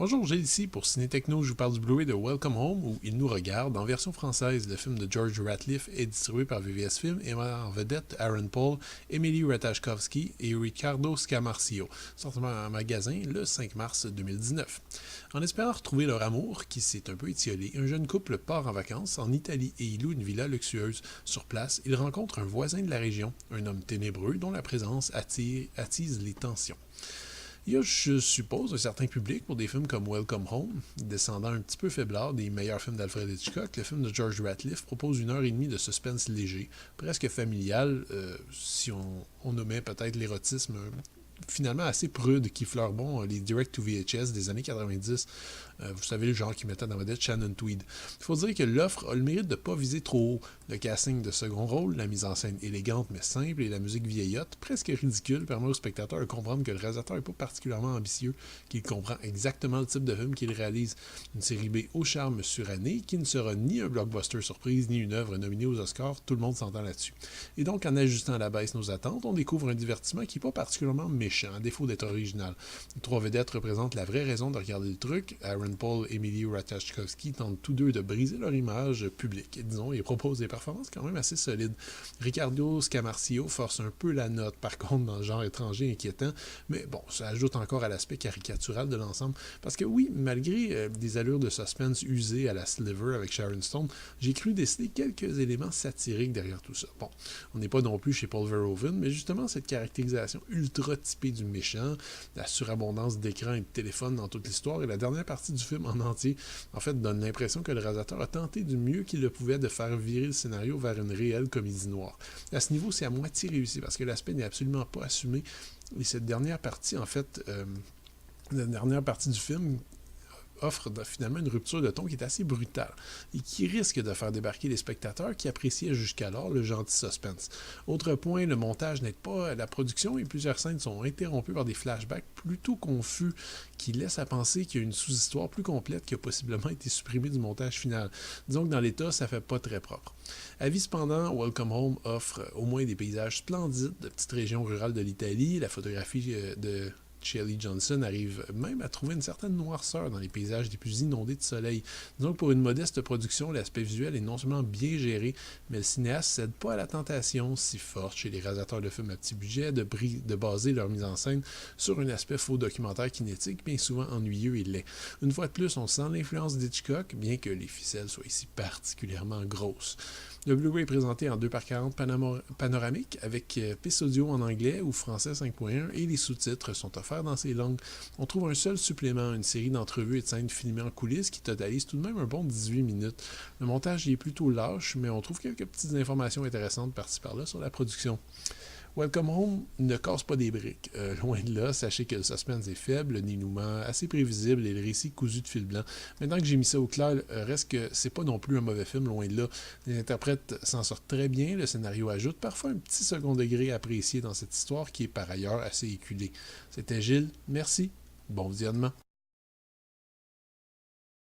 Bonjour, Gilles ici pour Ciné Techno. Je vous parle du Blu-ray de Welcome Home où Il nous regarde. En version française, le film de George Ratliff est distribué par VVS Film et met en vedette Aaron Paul, Emily Ratajkowski et Riccardo Scamarcio. Sorti en magasin le 5 mars 2019. En espérant retrouver leur amour, qui s'est un peu étiolé, un jeune couple part en vacances en Italie et il loue une villa luxueuse. Sur place, il rencontre un voisin de la région, un homme ténébreux dont la présence attise les tensions. Il y a, je suppose, un certain public pour des films comme Welcome Home, descendant un petit peu faiblard des meilleurs films d'Alfred Hitchcock. Le film de George Ratliff propose 1 heure et demie de suspense léger, presque familial, si on nommait peut-être l'érotisme finalement assez prude qui fleure bon les direct to VHS des années 90. Vous savez, le genre qui mettait dans vedette Shannon Tweed. Il faut dire que l'offre a le mérite de ne pas viser trop haut. Le casting de second rôle, la mise en scène élégante mais simple et la musique vieillotte, presque ridicule, permet au spectateur de comprendre que le réalisateur n'est pas particulièrement ambitieux, qu'il comprend exactement le type de film qu'il réalise. Une série B au charme suranné qui ne sera ni un blockbuster surprise ni une œuvre nominée aux Oscars, tout le monde s'entend là-dessus. Et donc, en ajustant à la baisse nos attentes, on découvre un divertissement qui n'est pas particulièrement méchant, à défaut d'être original. Les trois vedettes représentent la vraie raison de regarder le truc. Aaron Paul et Emily Ratajkowski tentent tous deux de briser leur image publique, disons, et proposent des performances quand même assez solides. Riccardo Scamarcio force un peu la note, par contre, dans le genre étranger inquiétant, mais bon, ça ajoute encore à l'aspect caricatural de l'ensemble, parce que oui, malgré des allures de suspense usées à la Sliver avec Sharon Stone, j'ai cru déceler quelques éléments satiriques derrière tout ça. Bon, on n'est pas non plus chez Paul Verhoeven, mais justement cette caractérisation ultra typée du méchant, la surabondance d'écran et de téléphone dans toute l'histoire, et la dernière partie du film en entier, en fait, donne l'impression que le réalisateur a tenté du mieux qu'il le pouvait de faire virer le scénario vers une réelle comédie noire. À ce niveau, c'est à moitié réussi, parce que l'aspect n'est absolument pas assumé, et cette dernière partie, en fait, la dernière partie du film offre finalement une rupture de ton qui est assez brutale et qui risque de faire débarquer les spectateurs qui appréciaient jusqu'alors le gentil suspense. Autre point, le montage n'aide pas à la production et plusieurs scènes sont interrompues par des flashbacks plutôt confus qui laissent à penser qu'il y a une sous-histoire plus complète qui a possiblement été supprimée du montage final. Disons que dans l'état, ça fait pas très propre. Avis cependant, Welcome Home offre au moins des paysages splendides de petites régions rurales de l'Italie, la photographie de Shelley Johnson arrive même à trouver une certaine noirceur dans les paysages les plus inondés de soleil. Disons que pour une modeste production, l'aspect visuel est non seulement bien géré, mais le cinéaste ne cède pas à la tentation si forte chez les réalisateurs de films à petit budget de baser leur mise en scène sur un aspect faux documentaire kinétique, bien souvent ennuyeux et laid. Une fois de plus, on sent l'influence d'Hitchcock, bien que les ficelles soient ici particulièrement grosses. Le Blu-ray est présenté en 2x40 panoramique avec piste audio en anglais ou français 5.1 et les sous-titres sont offerts dans ces langues. On trouve un seul supplément, une série d'entrevues et de scènes filmées en coulisses qui totalise tout de même un bon 18 minutes. Le montage y est plutôt lâche, mais on trouve quelques petites informations intéressantes par-ci par-là sur la production. Welcome Home ne casse pas des briques. Loin de là, sachez que le suspense est faible, le dénouement assez prévisible et le récit cousu de fil blanc. Maintenant que j'ai mis ça au clair, reste que c'est pas non plus un mauvais film, loin de là. Les interprètes s'en sortent très bien, le scénario ajoute parfois un petit second degré apprécié dans cette histoire qui est par ailleurs assez éculée. C'était Gilles, merci, bon visionnement.